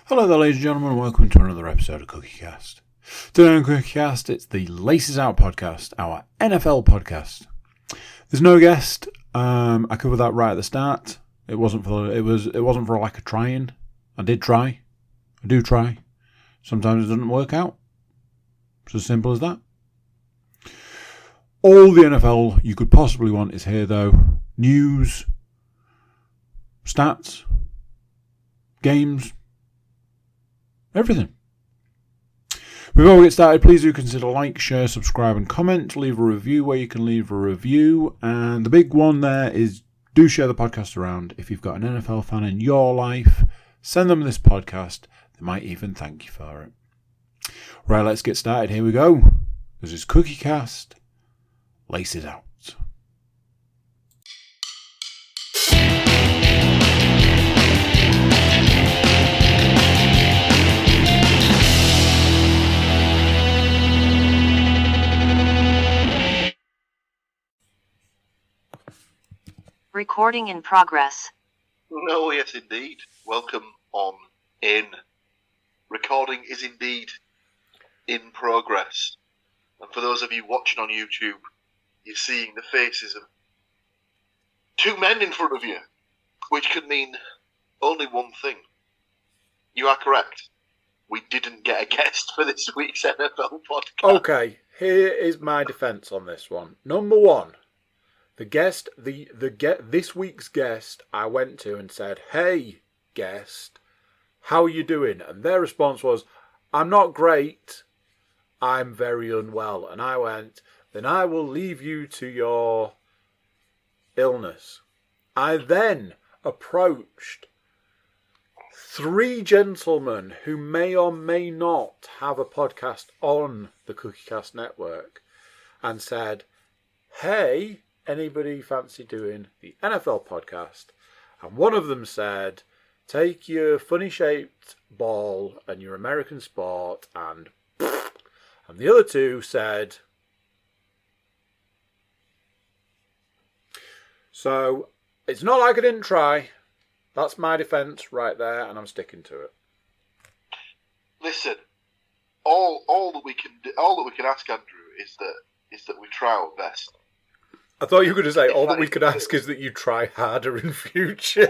Hello there, ladies and gentlemen, and welcome to another episode of CookieCast. Today on CookieCast, it's the Laces Out podcast, our NFL podcast. There's no guest. I covered that right at the start. It wasn't for a lack of trying. I did try. I do try. Sometimes it doesn't work out. It's as simple as that. All the NFL you could possibly want is here, though. News, stats, games, everything. Before we get started, please do consider like, share, subscribe and comment. Leave a review where you can leave a review. And the big one there is do share the podcast around. If you've got an NFL fan in your life, send them this podcast. They might even thank you for it. Right, let's get started. Here we go. This is CookieCast. Lace it out. Recording in progress. Oh, yes, indeed. Welcome on in. Recording is indeed in progress. And for those of you watching on YouTube, you're seeing the faces of two men in front of you, which could mean only one thing. You are correct. We didn't get a guest for this week's NFL podcast. Okay, here is my defence on this one. Number one. This week's guest, I went to and said, "Hey, guest, how are you doing?" And their response was, "I'm not great. I'm very unwell." And I went, "Then I will leave you to your illness." I then approached three gentlemen who may or may not have a podcast on the CookieCast network and said, "Hey, anybody fancy doing the NFL podcast?" And one of them said, "Take your funny shaped ball and your American sport," and the other two said, so it's not like I didn't try. That's my defence right there, and I'm sticking to it. Listen, all that we can ask Andrew is that we try our best. I thought you were going to say, all that we could ask is that you try harder in future.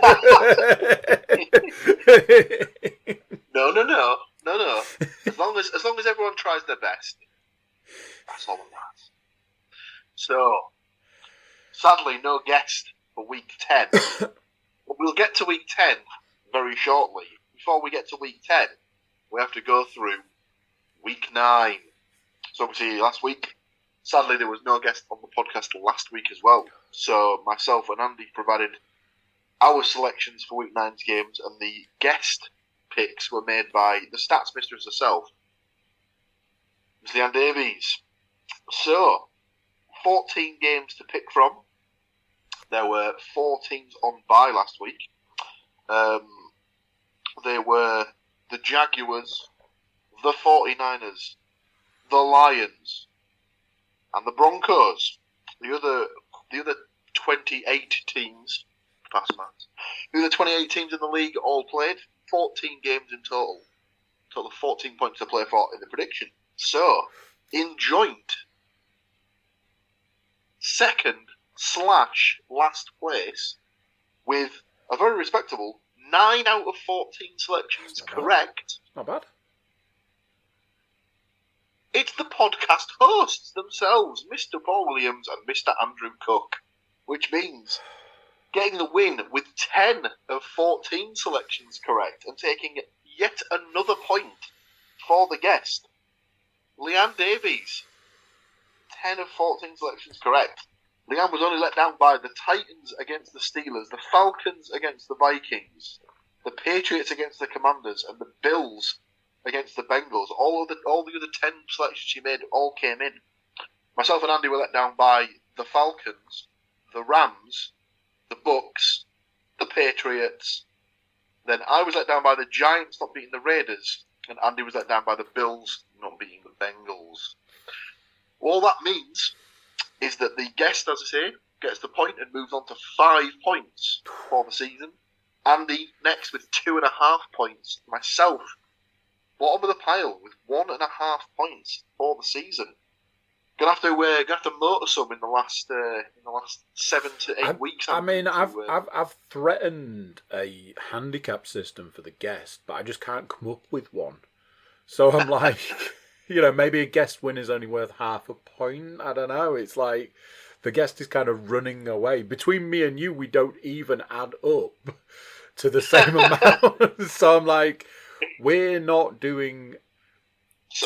No. As long as everyone tries their best, that's all that matters. So, sadly, no guest for week 10. But we'll get to week 10 very shortly. Before we get to week 10, we have to go through week 9. So obviously last week, sadly, there was no guest on the podcast last week as well. So myself and Andy provided our selections for Week 9's games, and the guest picks were made by the stats mistress herself, Ms. Leanne Davies. So, 14 games to pick from. There were 4 teams on bye last week. They were the Jaguars, the 49ers, the Lions, and the Broncos. The other 28 teams, past maths. The other 28 teams in the league all played 14 games in total. Total of 14 points to play for in the prediction. So, in joint second/last place with a very respectable 9 out of 14 selections correct. Not bad. It's the podcast hosts themselves, Mr. Paul Williams and Mr. Andrew Cook, which means getting the win with 10 of 14 selections correct and taking yet another point for the guest, Leanne Davies. 10 of 14 selections correct. Leanne was only let down by the Titans against the Steelers, the Falcons against the Vikings, the Patriots against the Commanders, and the Bills against the Bengals. All the other 10 selections she made all came in. Myself and Andy were let down by the Falcons, the Rams, the Bucks, the Patriots. Then I was let down by the Giants not beating the Raiders, and Andy was let down by the Bills not beating the Bengals. All that means is that the guest, as I say, gets the point and moves on to 5 points for the season. Andy next with 2.5 points. Myself, bottom of the pile with 1.5 points for the season. Gonna have to motor some in the last 7 to 8 weeks. I've threatened a handicap system for the guest, but I just can't come up with one. So I'm like, maybe a guest win is only worth half a point. I don't know. It's like the guest is kind of running away. Between me and you, we don't even add up to the same amount. So I'm like, we're not doing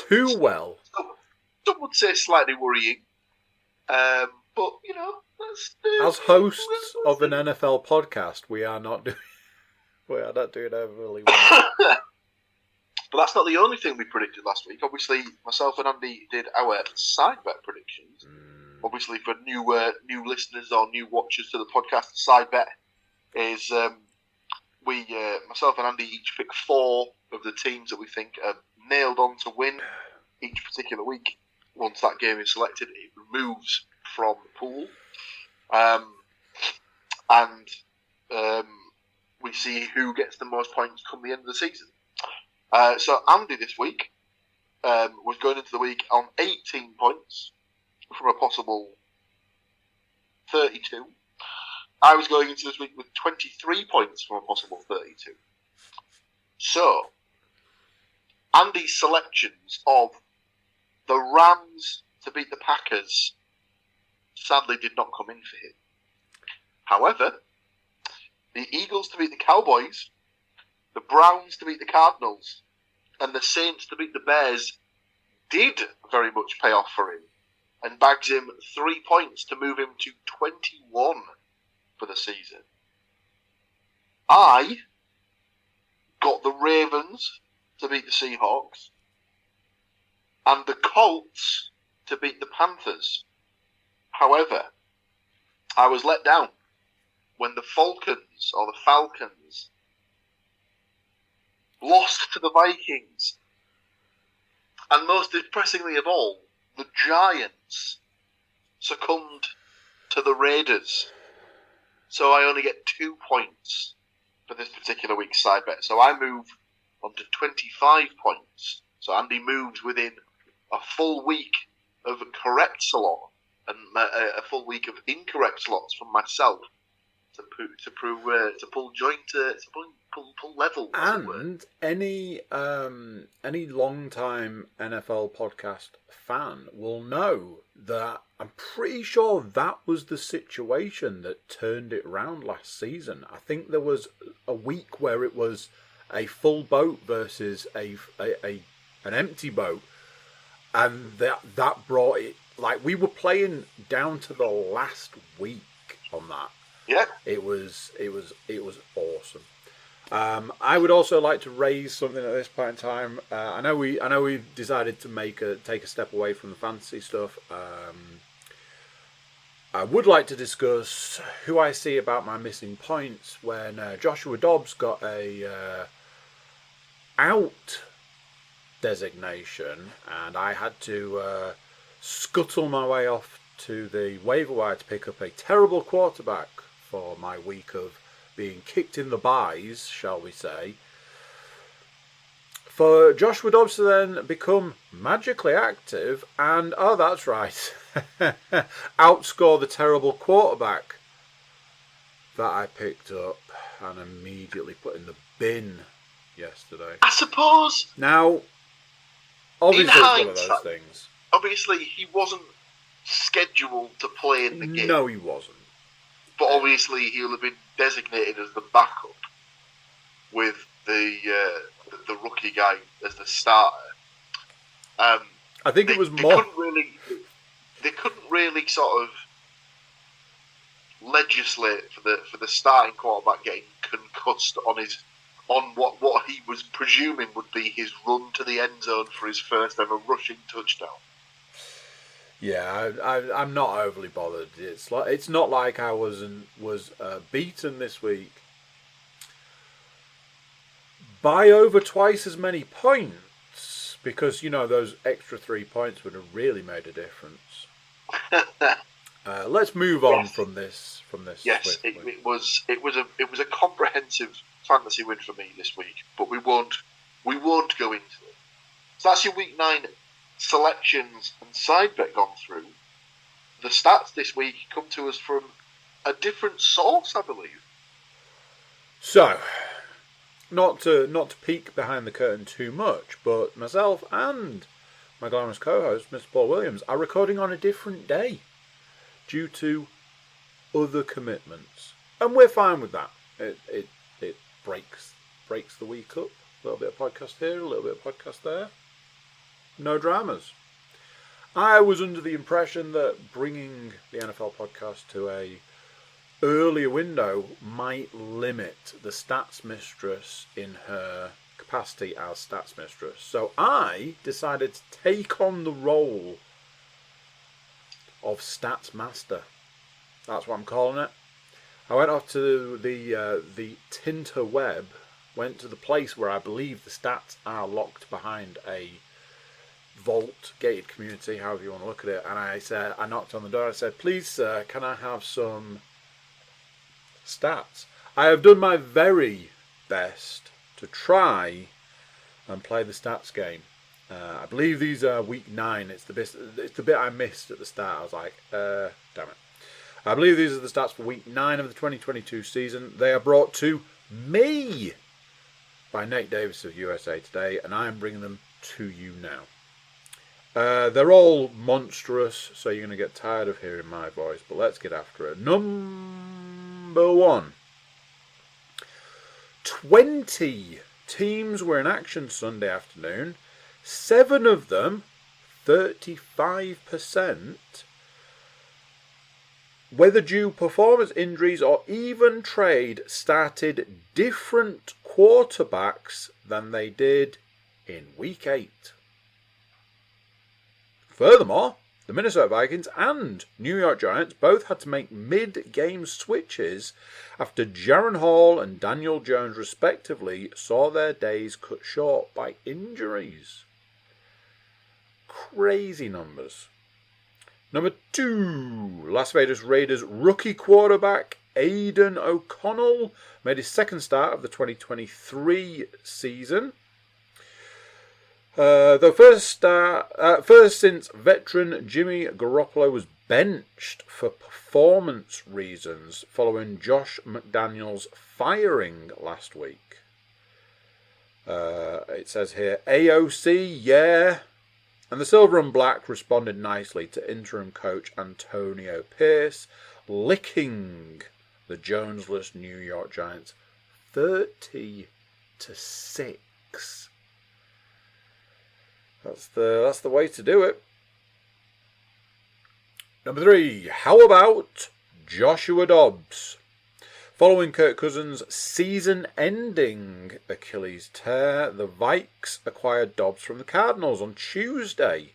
too well. Some would say slightly worrying, but as hosts of an NFL podcast, we are not doing overly well. But that's not the only thing we predicted last week. Obviously, myself and Andy did our side bet predictions. Obviously, for new listeners or new watchers to the podcast, the side bet is myself and Andy each pick 4 of the teams that we think are nailed on to win each particular week. Once that game is selected, it removes from the pool. And we see who gets the most points come the end of the season. So Andy this week was going into the week on 18 points from a possible 32. I was going into this week with 23 points from a possible 32. So, Andy's selections of the Rams to beat the Packers sadly did not come in for him. However, the Eagles to beat the Cowboys, the Browns to beat the Cardinals, and the Saints to beat the Bears did very much pay off for him and bags him 3 points to move him to 21 for the season. I got the Ravens to beat the Seahawks and the Colts to beat the Panthers. However, I was let down when the Falcons lost to the Vikings. And most depressingly of all, the Giants succumbed to the Raiders. So I only get 2 points for this particular week's side bet. So I move on to 25 points. So Andy moves within a full week of correct slot and a full week of incorrect slots from myself to pull level. And any long-time NFL podcast fan will know that I'm pretty sure that was the situation that turned it round last season. I think there was a week where it was a full boat versus an empty boat, and that brought it. Like, we were playing down to the last week on that. Yeah, it was awesome. I would also like to raise something at this point in time. I know we've decided to take a step away from the fantasy stuff. I would like to discuss who I see about my missing points when Joshua Dobbs got a out designation, and I had to scuttle my way off to the waiver wire to pick up a terrible quarterback for my week of being kicked in the buys, shall we say. For Joshua Dobbs to then become magically active and, oh, that's right, outscore the terrible quarterback that I picked up and immediately put in the bin yesterday. I suppose. Now, obviously it's one of those things. Obviously, he wasn't scheduled to play in the game. No, he wasn't. But obviously, he'll have been designated as the backup with the rookie guy as the starter. I think it was more. They couldn't really sort of legislate for the starting quarterback getting concussed on what he was presuming would be his run to the end zone for his first ever rushing touchdown. Yeah, I'm not overly bothered. It's not like I was beaten this week by over twice as many points, because those extra 3 points would have really made a difference. Let's move on Yes. from this. Yes, swiftly. it was a comprehensive fantasy win for me this week, but we won't go into it. So that's your week 9 selections and side bet gone through. The stats this week come to us from a different source, I believe. So, not to peek behind the curtain too much, but myself and my glamorous co-host, Mr. Paul Williams, are recording on a different day due to other commitments, and we're fine with that. It breaks the week up. A little bit of podcast here, a little bit of podcast there. No dramas. I was under the impression that bringing the NFL podcast to a earlier window might limit the stats mistress in her capacity as stats mistress. So I decided to take on the role of stats master. That's what I'm calling it. I went off to the Tinterweb, went to the place where I believe the stats are locked behind a vault, gated community, however you want to look at it, and I knocked on the door. I said, "Please, sir, can I have some stats?" I have done my very best to try and play the stats game. I believe these are week 9. It's the bit I missed at the start. I was like, damn it. I believe these are the stats for week 9 of the 2022 season. They are brought to me by Nate Davis of USA Today, and I am bringing them to you now. They're all monstrous, so you're going to get tired of hearing my voice, but let's get after it. Number 1. 20 teams were in action Sunday afternoon. 7 of them, 35%, whether due performance injuries or even trade, started different quarterbacks than they did in week 8. Furthermore, the Minnesota Vikings and New York Giants both had to make mid-game switches after Jaron Hall and Daniel Jones respectively saw their days cut short by injuries. Crazy numbers. Number 2, Las Vegas Raiders rookie quarterback Aiden O'Connell made his second start of the 2023 season. First since veteran Jimmy Garoppolo was benched for performance reasons following Josh McDaniels' firing last week. It says here, AOC, yeah. And the Silver and Black responded nicely to interim coach Antonio Pierce, licking the Jonesless New York Giants 30-6. That's the way to do it. Number 3, how about Joshua Dobbs? Following Kirk Cousins' season-ending Achilles tear, the Vikes acquired Dobbs from the Cardinals on Tuesday.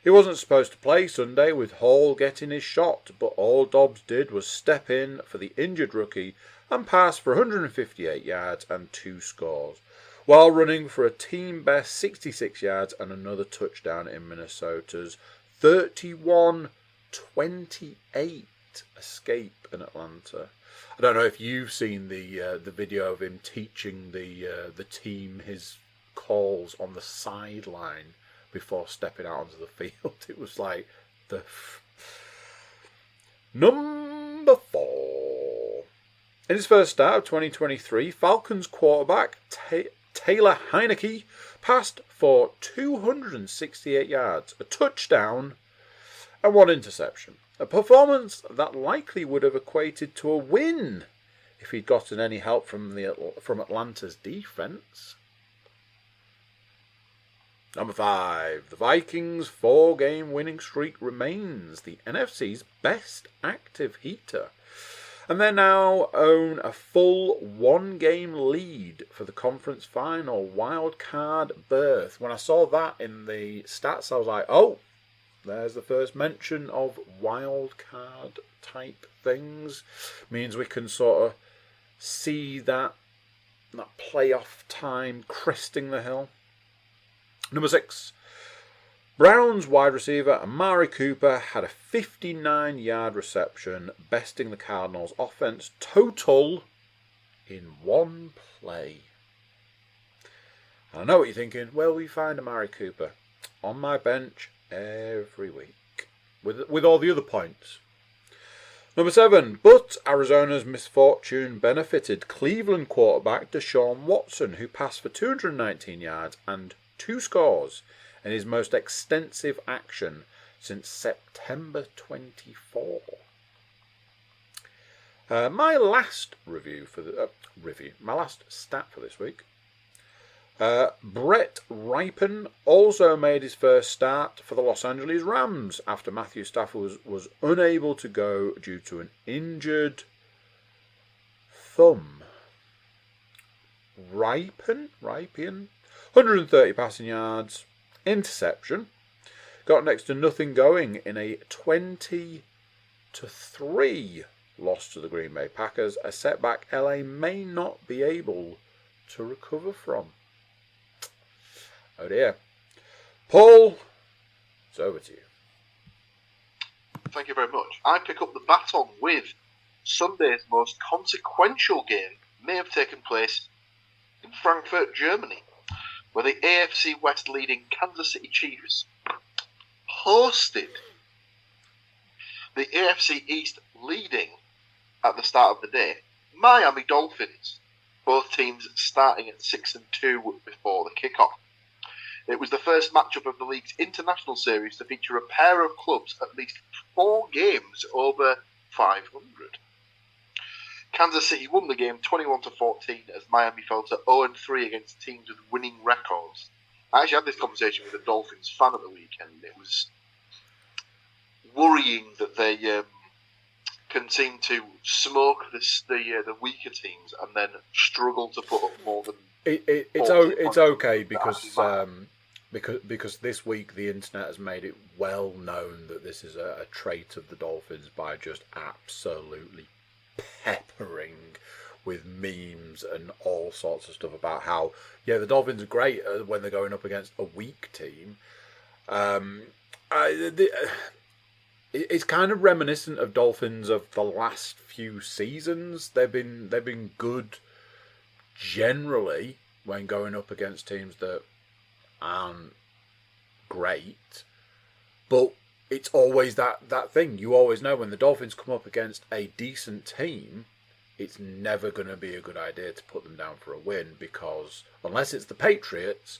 He wasn't supposed to play Sunday with Hall getting his shot, but all Dobbs did was step in for the injured rookie and pass for 158 yards and 2 scores, while running for a team-best 66 yards and another touchdown in Minnesota's 31-28 escape in Atlanta. I don't know if you've seen the video of him teaching the team his calls on the sideline before stepping out onto the field. It was like Number 4. In his first start of 2023, Falcons quarterback Taylor Heineke passed for 268 yards, a touchdown, and 1 interception. A performance that likely would have equated to a win if he'd gotten any help from Atlanta's defense. Number 5. The Vikings' 4-game winning streak remains the NFC's best active heater, and they now own a full 1-game lead for the conference final wild card berth. When I saw that in the stats, I was like, oh, there's the first mention of wild card type things. Means we can sort of see that playoff time cresting the hill. Number 6. Browns wide receiver Amari Cooper had a 59-yard reception, besting the Cardinals' offense total in one play. I know what you're thinking. Well, we find Amari Cooper on my bench every week with all the other points. Number 7, but Arizona's misfortune benefited Cleveland quarterback Deshaun Watson, who passed for 219 yards and 2 scores in his most extensive action since September 24. My last my last stat for this week. Brett Ripon also made his first start for the Los Angeles Rams after Matthew Stafford was unable to go due to an injured thumb. Ripon, 130 passing yards, interception, got next to nothing going in a 20-3 loss to the Green Bay Packers, a setback LA may not be able to recover from. Oh dear. Paul, it's over to you. Thank you very much. I pick up the baton with Sunday's most consequential game may have taken place in Frankfurt, Germany, where the AFC West leading Kansas City Chiefs hosted the AFC East leading at the start of the day Miami Dolphins, both teams starting at 6-2 before the kickoff. It was the first matchup of the league's international series to feature a pair of clubs at least 4 games over 500. Kansas City won the game 21-14 as Miami fell to 0-3 against teams with winning records. I actually had this conversation with a Dolphins fan at the weekend. It was worrying that they can seem to smoke the weaker teams and then struggle to put up more than. It's okay because this week the internet has made it well known that this is a trait of the Dolphins by just absolutely peppering with memes and all sorts of stuff about how the Dolphins are great when they're going up against a weak team. It's kind of reminiscent of Dolphins of the last few seasons. They've been good generally when going up against teams that aren't great, but it's always that thing. You always know when the Dolphins come up against a decent team, it's never going to be a good idea to put them down for a win, because unless it's the Patriots,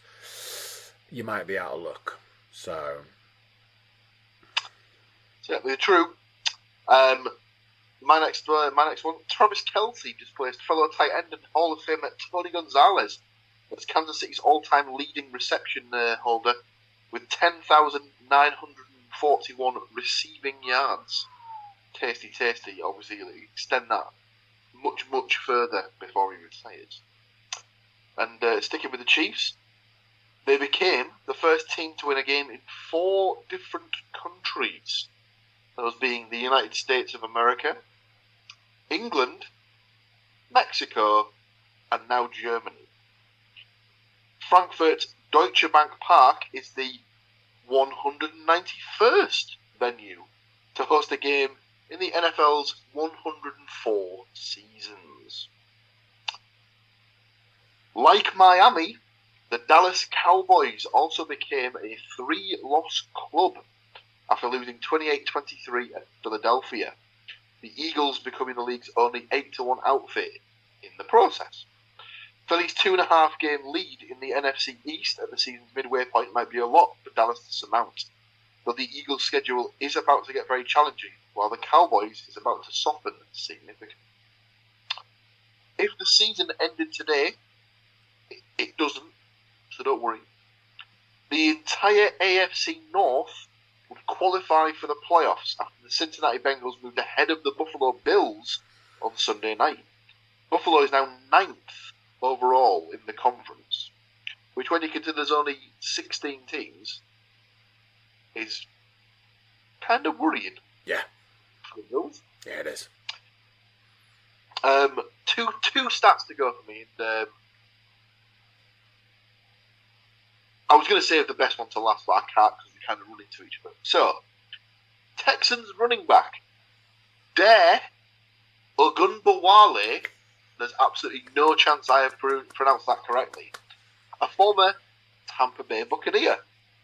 you might be out of luck. So certainly true. My next one, Travis Kelce displaced fellow tight end and Hall of Famer Tony Gonzalez as Kansas City's all-time leading reception holder with 10,941 receiving yards. Tasty. Obviously, he'll extend that much further before he retires. And sticking with the Chiefs, they became the first team to win a game in 4 different countries. Those being the United States of America, England, Mexico, and now Germany. Frankfurt Deutsche Bank Park is the 191st venue to host a game in the NFL's 104 seasons. Like Miami, the Dallas Cowboys also became a 3-loss club after losing 28-23 at Philadelphia, the Eagles becoming the league's only 8-1 outfit in the process. Philly's 2.5-game lead in the NFC East at the season's midway point might be a lot for Dallas to surmount, but the Eagles' schedule is about to get very challenging, while the Cowboys is about to soften significantly. If the season ended today, it doesn't, so don't worry. The entire AFC North would qualify for the playoffs after the Cincinnati Bengals moved ahead of the Buffalo Bills on Sunday night. Buffalo is now 9th overall in the conference, which when you consider there's only 16 teams, is kind of worrying. Yeah. For the Bills. Yeah, it is. Two stats to go for me. And, I was going to save the best one to last, but I can't because we kind of run into each other. So, Texans running back, Dare Ogunbowale, there's absolutely no chance I have pronounced that correctly, a former Tampa Bay Buccaneer,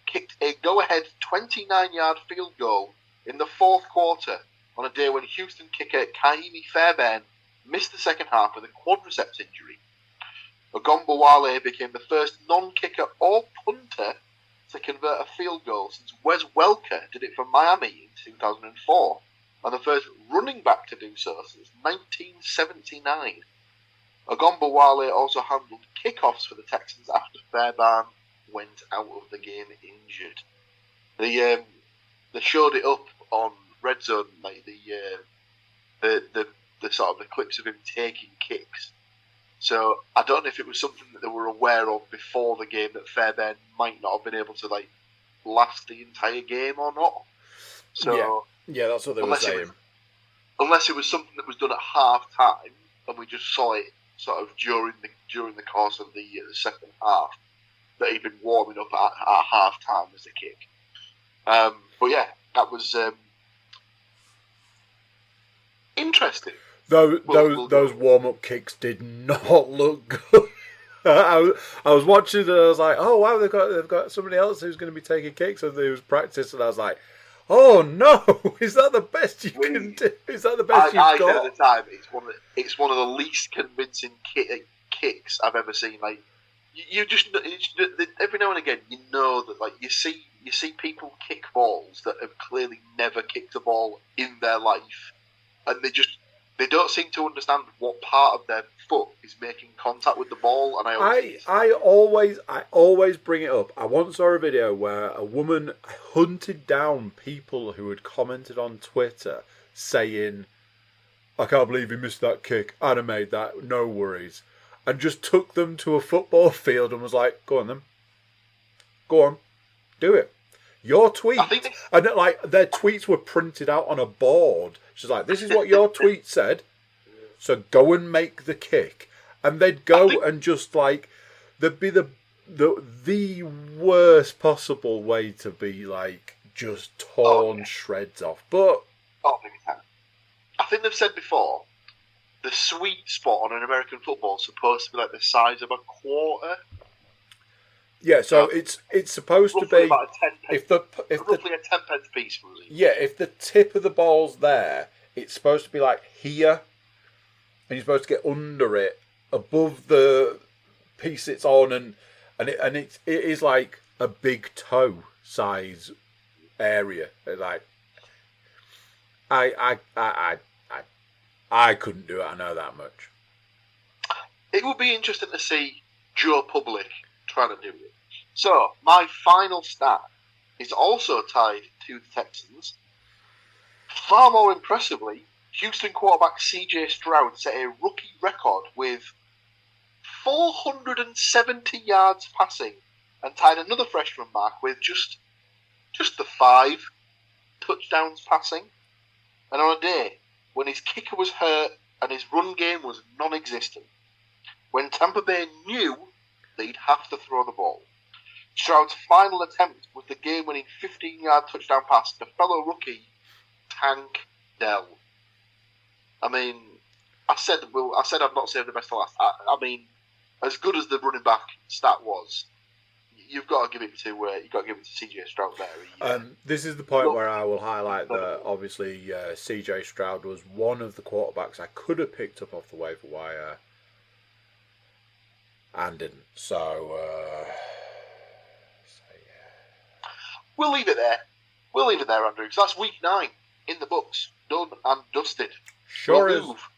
kicked a go-ahead 29-yard field goal in the fourth quarter on a day when Houston kicker Kaimi Fairbairn missed the second half with a quadriceps injury. Ogunbowale became the first non-kicker or punter to convert a field goal since Wes Welker did it for Miami in 2004, and the first running back to do so since 1979. Ogunbowale also handled kickoffs for the Texans after Fairbairn went out of the game injured. They showed it up on Red Zone, like the sort of the clips of him taking kicks. So I don't know if it was something that they were aware of before the game that Fairbairn might not have been able to like last the entire game or not. So yeah, that's what they were saying. Unless it was something that was done at half time and we just saw it sort of during the course of the second half, that he'd been warming up at half time as a kick. But yeah, that was interesting. Those warm up kicks did not look good. I was watching and I was like, oh wow, they've got somebody else who's going to be taking kicks as they was practice, and I was like, oh no, is that the best you can do? Is that the best you've got? I said at the time, it's one of the least convincing kicks I've ever seen. Like you just every now and again, you know that like you see people kick balls that have clearly never kicked a ball in their life, and they don't seem to understand what part of their foot is making contact with the ball. And I always bring it up. I once saw a video where a woman hunted down people who had commented on Twitter saying, "I can't believe he missed that kick. I'd have made that. No worries," and just took them to a football field and was like, "Go on, then. Go on, do it." Your tweet, and like their tweets were printed out on a board. She's like, "This is what your tweet said, so go and make the kick." And they'd go and just like, there'd be the worst possible way to be like just torn shreds off. But I think they've said before, the sweet spot on an American football is supposed to be like the size of a quarter. Yeah, so it's supposed to be about a 10 pence, roughly a 10 pence piece for us. Yeah, if the tip of the ball's there, it's supposed to be like here, and you're supposed to get under it, above the piece it's on, and it is like a big toe size area. Like I couldn't do it. I know that much. It would be interesting to see Joe Public trying to do it. So, my final stat is also tied to the Texans. Far more impressively, Houston quarterback CJ Stroud set a rookie record with 470 yards passing and tied another freshman mark with just the 5 touchdowns passing. And on a day when his kicker was hurt and his run game was non-existent, when Tampa Bay knew they'd have to throw the ball, Stroud's final attempt was the game-winning 15-yard touchdown pass to fellow rookie Tank Dell. I mean, I said I've not saved the best for last. I mean, as good as the running back stat was, you've got to give it to CJ Stroud there. This is the point where I will highlight that obviously CJ Stroud was one of the quarterbacks I could have picked up off the waiver wire and didn't. So yeah. We'll leave it there, Andrew, because that's week 9 in the books, done and dusted. Sure we'll is. Move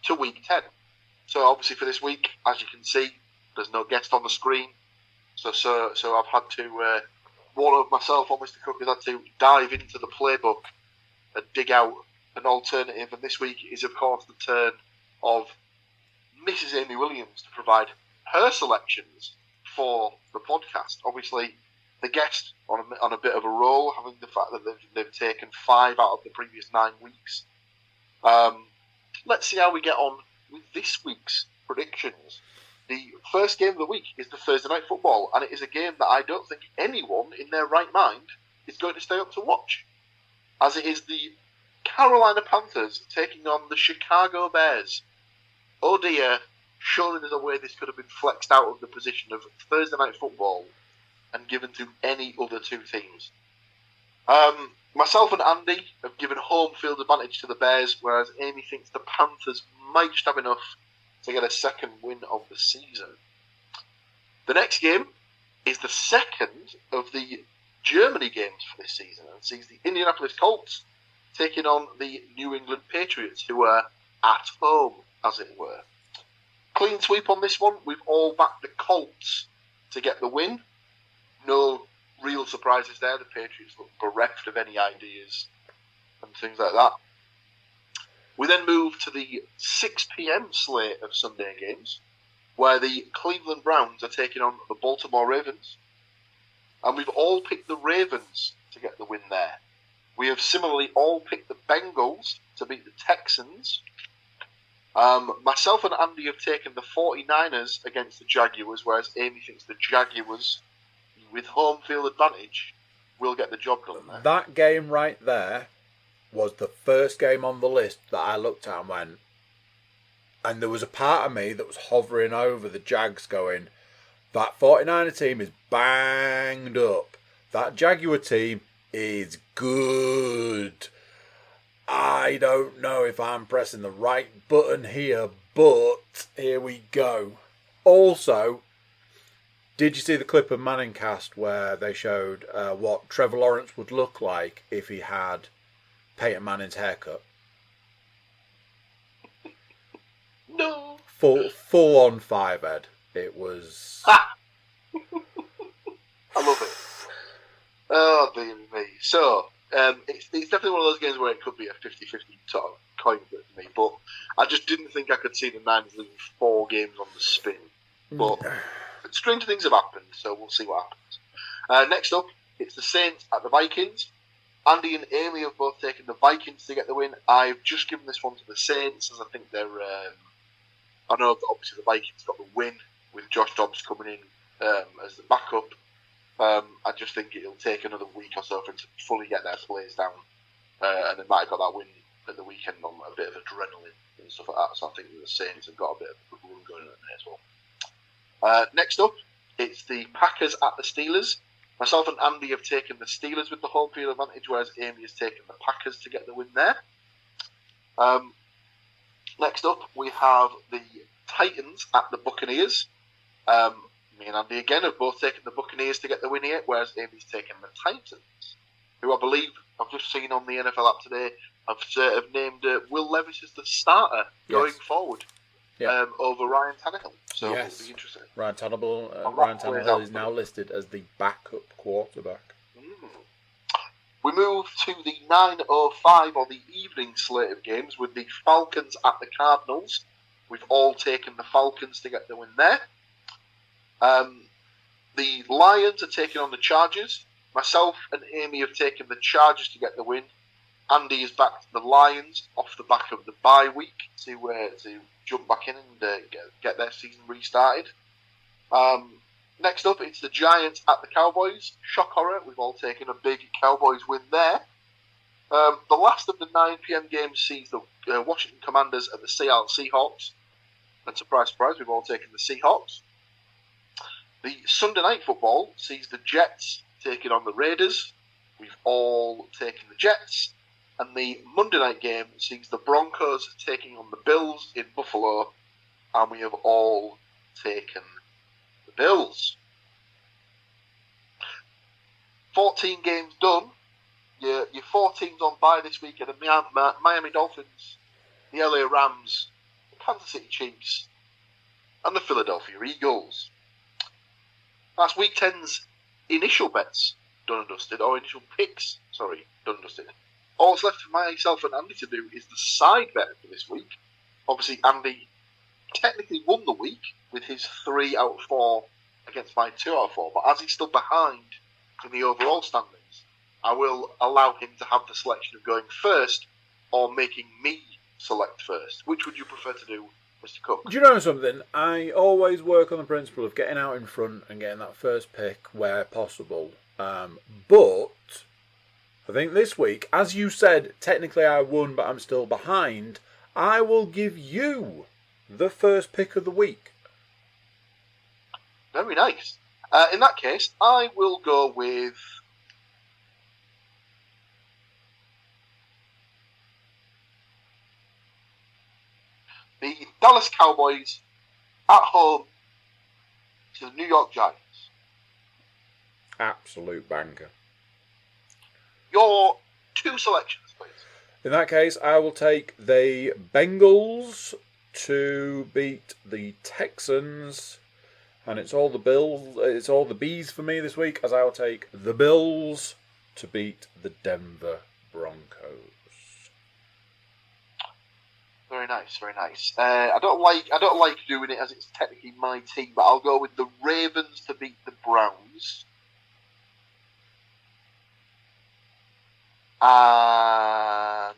to week 10. So obviously for this week, as you can see, there's no guest on the screen. So I've had to, one of myself or Mr. Cook has had to dive into the playbook and dig out an alternative. And this week is, of course, the turn of Mrs. Amy Williams to provide her selections for the podcast. Obviously, the guest on a bit of a roll, having the fact that they've taken 5 out of the previous 9 weeks. Let's see how we get on with this week's predictions. the first game of the week is the Thursday Night Football, and it is a game that I don't think anyone in their right mind is going to stay up to watch, as it is the Carolina Panthers taking on the Chicago Bears. Oh dear, surely there's a way this could have been flexed out of the position of Thursday Night Football and given to any other two teams. Myself and Andy have given home field advantage to the Bears, whereas Amy thinks the Panthers might just have enough to get a second win of the season. The next game is the second of the Germany games for this season, and sees the Indianapolis Colts taking on the New England Patriots, who are at home, as it were. Clean sweep on this one. We've all backed the Colts to get the win. No real surprises there. The Patriots look bereft of any ideas and things like that. We then move to the 6 p.m. slate of Sunday games, where the Cleveland Browns are taking on the Baltimore Ravens. And we've all picked the Ravens to get the win there. We have similarly all picked the Bengals to beat the Texans. Myself and Andy have taken the 49ers against the Jaguars, whereas Amy thinks the Jaguars, with home field advantage, will get the job done there. That game right there was the first game on the list that I looked at and went, and there was a part of me that was hovering over the Jags going, that 49er team is banged up. That Jaguar team is good. I don't know if I'm pressing the right button here, but here we go. Also, did you see the clip of Manningcast where they showed what Trevor Lawrence would look like if he had Peyton Manning's haircut? No. Full on 5 Ed. It was... I love it. Oh, dear me. So, it's definitely one of those games where it could be a 50-50 sort of coin flip for me, but I just didn't think I could see the Niners losing 4 games on the spin. But strange things have happened, so we'll see what happens. Next up, it's the Saints at the Vikings. Andy and Amy have both taken the Vikings to get the win. I've just given this one to the Saints, as I think they're... I know that obviously the Vikings got the win with Josh Dobbs coming in as the backup. I just think it'll take another week or so for them to fully get their plays down. And they might have got that win at the weekend on a bit of adrenaline and stuff like that. So I think the Saints have got a bit of a run going on there as well. Next up, it's the Packers at the Steelers. Myself and Andy have taken the Steelers with the home field advantage, whereas Amy has taken the Packers to get the win there. Next up, we have the Titans at the Buccaneers. Me and Andy again have both taken the Buccaneers to get the win here, whereas Amy's taken the Titans, who I believe I've just seen on the NFL app today have named Will Levis as the starter going forward over Ryan Tannehill. So it'll be interesting. Ryan Tannehill is now listed as the backup quarterback. We move to the 9:05 or the evening slate of games with the Falcons at the Cardinals. We've all taken the Falcons to get the win there. The Lions are taking on the Chargers. Myself and Amy have taken the Chargers to get the win. Andy is back to the Lions off the back of the bye week to jump back in and get their season restarted. Next up, it's the Giants at the Cowboys. Shock horror, we've all taken a big Cowboys win there. The last of the 9 p.m. games sees the Washington Commanders at the Seattle Seahawks. And surprise, surprise, we've all taken the Seahawks. The Sunday Night Football sees the Jets taking on the Raiders. We've all taken the Jets. And the Monday night game sees the Broncos taking on the Bills in Buffalo. And we have all taken the Bills. 14 games done. Your 4 teams on bye this weekend are Miami Dolphins, the LA Rams, the Kansas City Chiefs, and the Philadelphia Eagles. That's Week 10's initial bets done and dusted, or initial picks, done and dusted. All that's left for myself and Andy to do is the side bet for this week. Obviously, Andy technically won the week with his 3 out of 4 against my 2 out of 4, but as he's still behind in the overall standings, I will allow him to have the selection of going first or making me select first. Which would you prefer to do Mr. Cook. Do you know something? I always work on the principle of getting out in front and getting that first pick where possible. But I think this week, as you said, technically I won, but I'm still behind. I will give you the first pick of the week. Very nice. In that case, I will go with the Dallas Cowboys at home to the New York Giants. Absolute banker. Your two selections, please. In that case, I will take the Bengals to beat the Texans. And it's all the Bills. It's all the B's for me this week, as I will take the Bills to beat the Denver Broncos. Very nice, very nice. I don't like doing it as it's technically my team, but I'll go with the Ravens to beat the Browns. And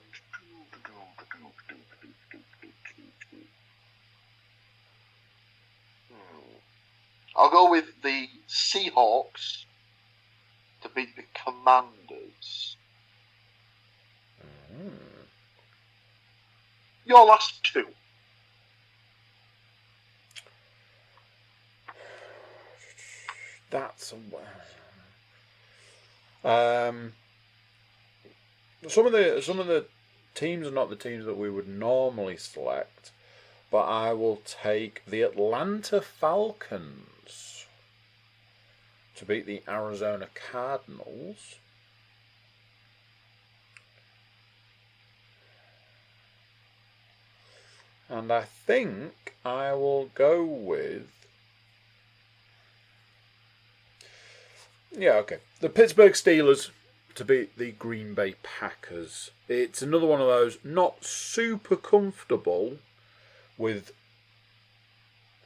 I'll go with the Seahawks to beat the Commanders. Your last two. That's some of the teams are not the teams that we would normally select, but I will take the Atlanta Falcons to beat the Arizona Cardinals. And I think I will go with... Yeah, okay. The Pittsburgh Steelers to beat the Green Bay Packers. It's another one of those not super comfortable with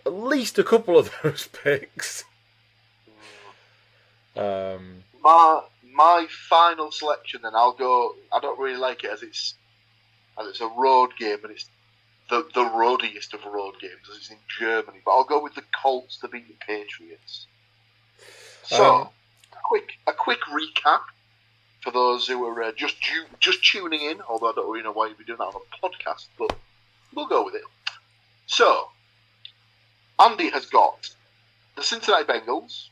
at least a couple of those picks. My final selection, then I'll go. I don't really like it as it's a road game, and it's the roadiest of road games as it's in Germany. But I'll go with the Colts to beat the Patriots. So, a quick recap for those who are just tuning in. Although I don't really know why you'd be doing that on a podcast, but we'll go with it. So, Andy has got the Cincinnati Bengals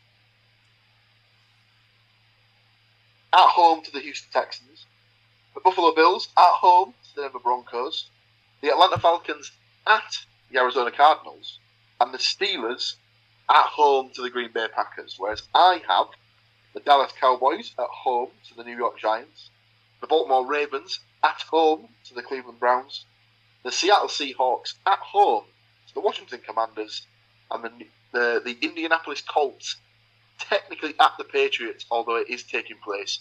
at home to the Houston Texans, the Buffalo Bills at home to the Denver Broncos, the Atlanta Falcons at the Arizona Cardinals, and the Steelers at home to the Green Bay Packers. Whereas I have the Dallas Cowboys at home to the New York Giants, the Baltimore Ravens at home to the Cleveland Browns, the Seattle Seahawks at home to the Washington Commanders, and the Indianapolis Colts technically at the Patriots, although it is taking place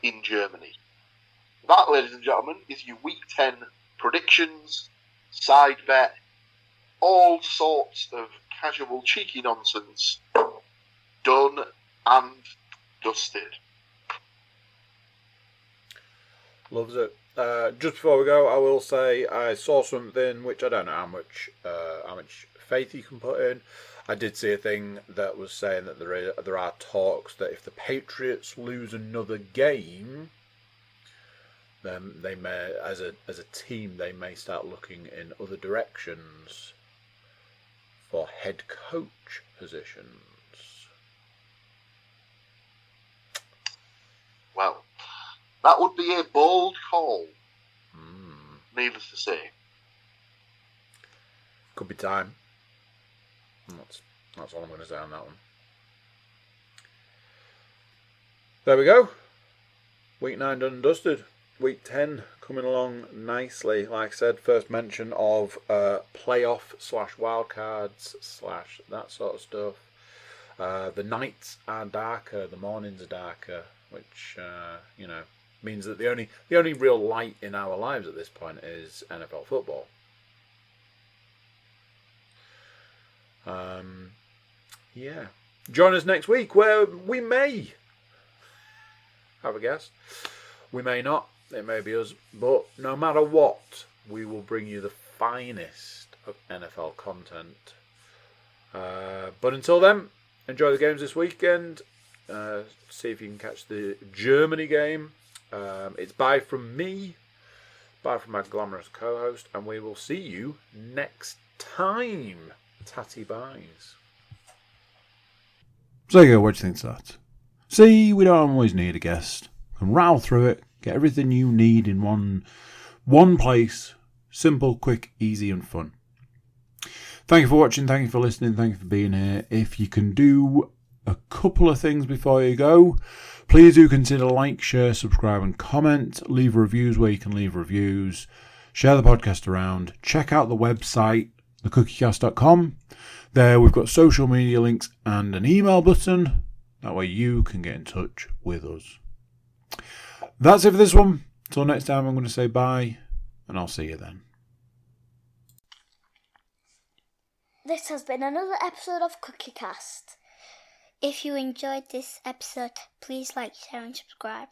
in Germany. That, ladies and gentlemen, is your Week 10 predictions, side bet, all sorts of casual, cheeky nonsense done and dusted. Loves it. Just before we go, I will say I saw something which I don't know how much faith you can put in. I did see a thing that was saying that there are talks that if the Patriots lose another game, then they may, as a team, they may start looking in other directions for head coach positions. Well, that would be a bold call. Needless to say. Could be time. That's all I'm going to say on that one. There we go. Week 9 done and dusted. Week 10 coming along nicely. Like I said, first mention of playoff / wildcards / that sort of stuff. The nights are darker, the mornings are darker, which means that the only real light in our lives at this point is NFL football. Yeah. Join us next week where we may have a guest. We may not. It may be us. But no matter what, we will bring you the finest of NFL content. But until then, enjoy the games this weekend. See if you can catch the Germany game. It's bye from me. Bye from my glamorous co-host. And we will see you next time. Tatty byes. So there you go, what do you think of that? See, we don't always need a guest. Can rattle through it, get everything you need in one place. Simple, quick, easy and fun. Thank you for watching, thank you for listening, thank you for being here. If you can do a couple of things before you go, please do consider like, share, subscribe and comment. Leave reviews where you can leave reviews. Share the podcast around. Check out the website, thecookiecast.com. There we've got social media links and an email button. That way you can get in touch with us. That's it for this one. Until next time, I'm going to say bye, and I'll see you then. This has been another episode of CookieCast. If you enjoyed this episode, please like, share and subscribe.